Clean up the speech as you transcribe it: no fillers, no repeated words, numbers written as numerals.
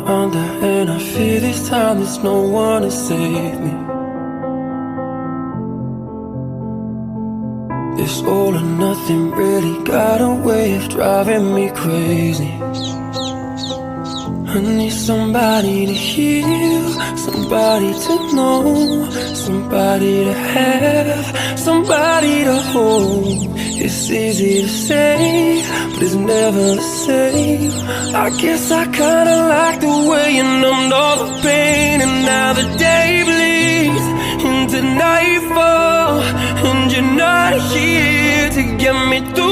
under, and I fear this time there's no one to save me. This all or nothing really got a way of driving me crazy. I need somebody to heal, somebody to know, somebody to have, somebody to hold. It's easy to say, but it's never the same. I guess I kinda like the way you numbed all the pain. And now the day bleeds into nightfall, and you're not here to get me through